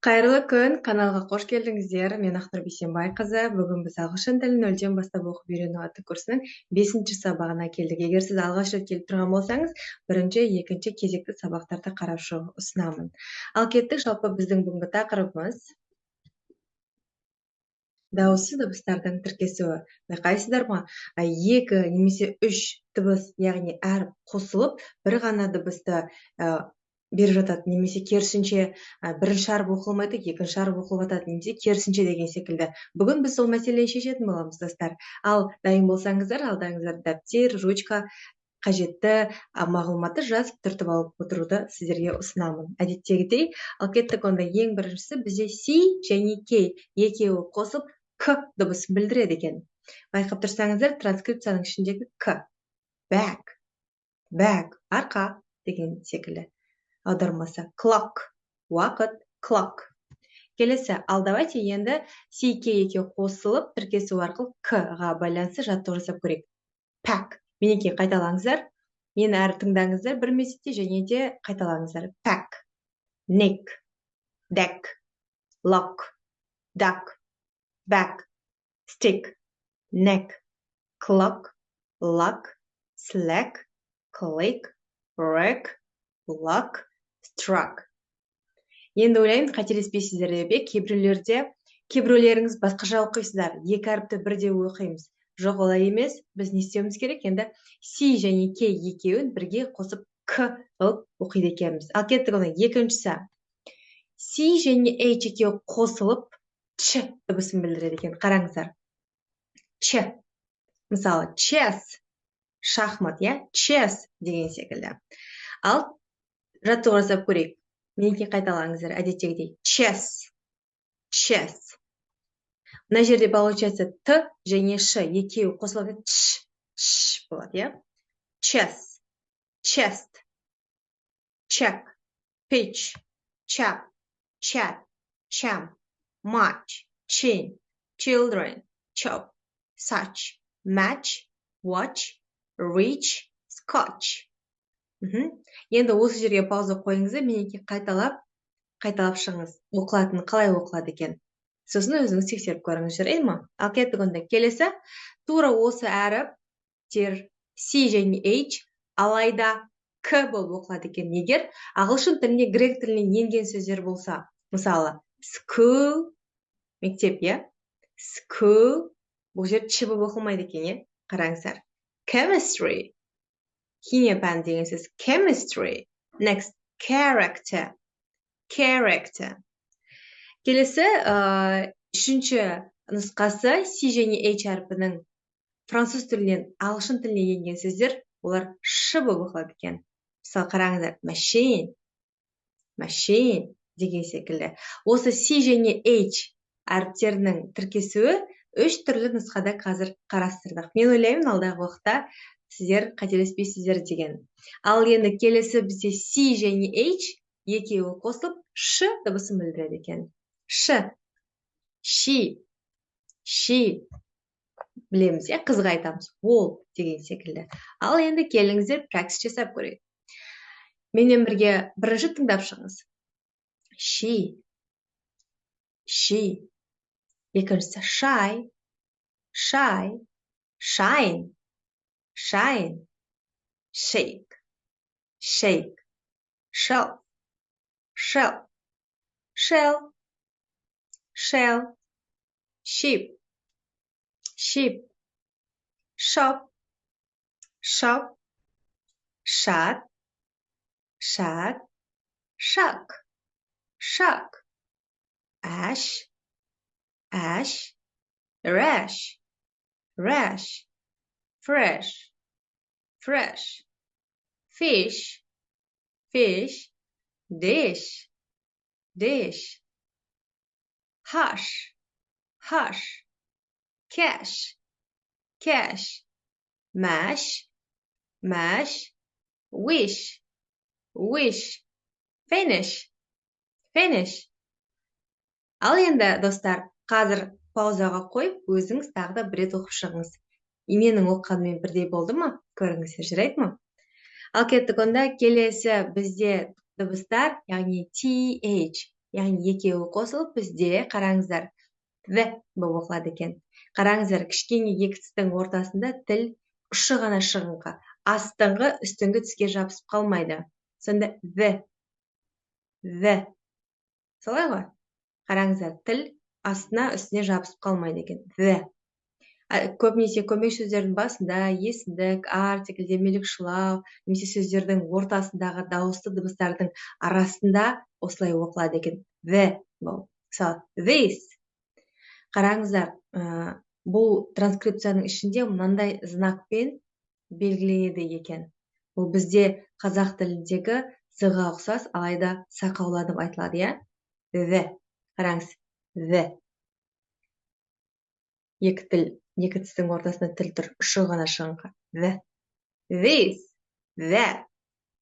Қайырлы күн, каналға қош келдіңіздер. Мен Ақнұр Бейсенбайқызы. Бүгін біз ағылшын тілін нөлден бастап оқып үйрену атты курсының 5-ші сабағына келдік. Егер сіз алғаш рет келіп тұрған болсаңыз, бірінші, екінші кезекті сабақтарды қарап шығуды ұсынамын. Ал кеттік, жалпы біздің бүгінгі тақырыбымыз дауыссыз дыбыстардың тіркесуі. Байқайсыздар ма? Екі немесе үш дыбыс, яғни әріп қосылып, бір ғана дыбысты беріп жатады, немесе керісінше бірінші әріп оқылмайды, екінші әріп оқылып жатады, немесе керісінше деген секілді. Бүгін біз сол мәселені шешетін боламыз, достар. Ал дайын болсаңыздар, алдыңызда дәптер, ручка, қажетті мағлұматты жазып түртіп алып отыруды сіздерге ұсынамын. Әдеттегідей, ал кеттік, онда ең біріншісі бізде C және K екеуі қосып К дыбысын білдіреді екен. Байқап тұрсаңыздар, транскрипцияның ішіндегі К. Back, back, арқа деген секілді. Аудармасы clock, уақыт, clock. Келесі, ал давайте енді C, K екеуі қосылып, тіркесу арқылы К-ға байланысты жаттығу жасап көрейік. Pack. Менекей қайталаңыздар. Мені әрі тыңдаңыздар бір мезетте, және де қайталаңыздар. Pack, neck, deck, lock, duck, back, stick, neck, clock, lock, slack, click, wreck, lock, struck. Енді ойлаймын, қателеспейсіздер деп, кейбіреулеріңіз басқаша оқисыздар. Екі әріпті бірде оқимыз. Жоқ, олай емес. Біз не істеуіміз керек? Енді C және K екеуін бірге қосып К қылып оқиды екенбіз. Ал кеттік, оны екіншісі. C және H екеуі қосылып Ч дыбысын білдіреді екен. Қараңыздар. Ч. Мысалы, chess, шахмат, chess деген секілді. Ал жаттығу жасап көрейік. Менекей қайталаңыздар, әдеттегідей. Chess, chess. Мына жерде получается Т және Ш екеуі қосылады, Ч болады, Chess, chest, check, pitch, chap, chat, champ, match, chin, children, chop, such, match, watch, reach, scotch. Енді осы жерге пауза қойыңызды, менекей қайталап шығыңыз. Оқылатын қалай оқылады екен? Сосын өзіңіз тексеріп көріңіз, жарайды ма? Ал кеттік, онда келесі. Тура осы әріптер C және H, алайда К болып оқылады екен. Егер ағылшын тіліне, грек тілінен енген сөздер болса, мысалы, school, мектеп, school, бұл жер Ч болып оқылмайды екен, қараңыздар. Chemistry, химия пәні деген сөз. Chemistry. Next, character. Character. Келесі, үшінші нұсқасы C және H әрпінің француз тілінен ағылшын тіліне енген сөздер, олар Ш болып оқылады екен. Мысалы, қараңыздар, machine, machine деген секілді. Осы C және H әріптерінің тіркесуі үш түрлі нұсқада қазір қарастырдық. Мен ойлаймын, алдағы уақытта сіздер қателеспейсіздер деген. Ал енді келесі бізде C және H екеуі қосылып Ш дыбысын білдіреді екен. Ш, she, білеміз, қызға айтамыз, ол деген секілді. Ал енді келіңіздер практис жасап көрейік. Менен бірге бірінші тыңдап шығыңыз. She, екіншісі shy, shine, shake, shelf, shell, sheep, shop, shut, shock, ash, rash, fresh, fish, dish, hush, cash, mash, wish, finish. Ал енді, достар, қазір паузаға қойып, өзіңіз тағы да бір рет оқып шығыңыз. Менің оқығаныммен бірдей болды ма? Көріңіздер, жарайды ма? Ал кеттік, онда келесі бізде дыбыстар, яғни TH яғни екеуі қосылып бізде қараңыздар the болып оқылады екен. Қараңыздар, кішкене екі тістің ортасында тіл ұшы ғана шығыңқы, астыңғы үстіңгі тіске жабысып қалмайды. Сонда the. Солай ғой? Қараңыздар, тіл астына үстіне жабысып қалмайды екен. The. Көбінесе көмек сөздердің басында есімдік, артикль, демелік шылау, немесе сөздердің ортасындағы дауысты дыбыстардың арасында осылай оқылады екен. The бұл. Мысалы, this. Қараңыздар, бұл транскрипцияның ішінде мынандай знакпен белгіленеді екен. Бұл бізде қазақ тіліндегі з-ға ұқсас, алайда сақауланып айтылады, иә? The. Қараңыз, the. Екі тістің ортасында тіл тұр, ұшы ғана шығыңқы. The. This. That.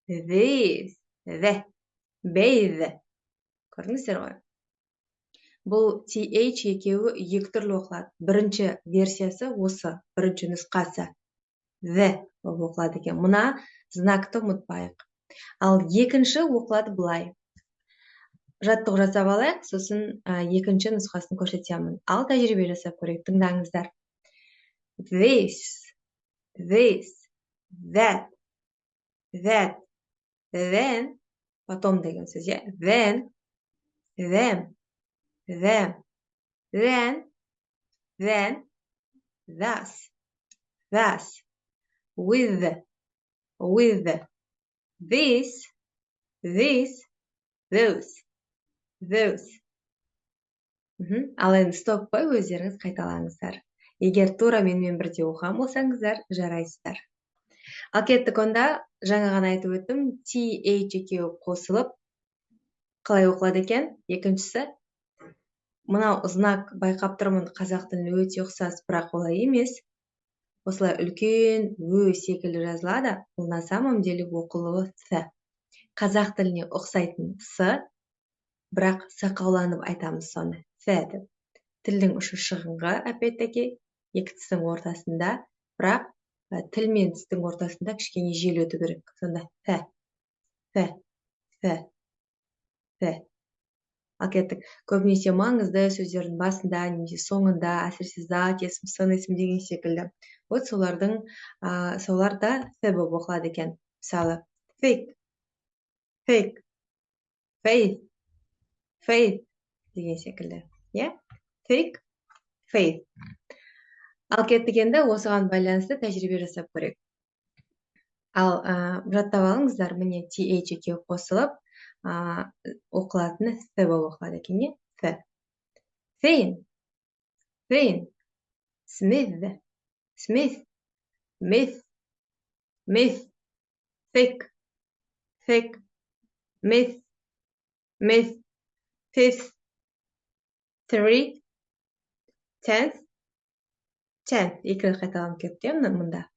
This. The. Bathe. Көрдіңіздер ғой? Бұл TH екеуі екі түрлі оқылады. Бірінші версиясы осы, бірінші нұсқасы. The болып оқылады екен. Мұна знакты ұмытпайық. Ал екінші оқылады былай. Жаттық жасап алайық, сосын екінші нұсқасын көрсетемін. Ал тәжірибе жасап көрейік, тыңдаңыздар. This, that, then, потом деген сөз, иә? Then, them, then, thus, with, this, those. Ал енді стоп қой, өздеріңіз қайталаңыздар. Егер тура менімен бірге оқыған болсаңыздар, жарайсыздар. Ал кеттік онда, жаңа ғана айтып өттім, TH екеуі қосылып, қалай оқылады екен? Екіншісі, мынау знак байқап тұрмын, қазақ тіліне өте ұқсас, бірақ олай емес. Осылай үлкен ө секілді жазылады, бұл на самом деле оқылуы с. Қазақ тіліне ұқсайтын с, бірақ сақауланып айтамыз соны. С деп. Тілдің ұшы шығыңғы, опять-таки, екі тістің ортасында, бірақ тіл мен тістің ортасында кішкене жел өту керек. Сонда с. Ал кеттік, көбінесе маңызды сөздердің басында, немесе соңында, әсіресе зат есім, сын есім деген секілді. Вот соларда с болып оқылады екен. Мысалы, thick, faith деген секілді. Yeah? Thick, faith. Ал кеттік енді осыған байланысты тәжірибе жасап көрейік. Ал жаттап алыңыздар, міне TH екеуі қосылып, оқылатыны с болып оқылады екен, не? С. Thin, Smith, myth, thick, myth, fifth, three, tenth. Екі қайталанып кетті мұнда.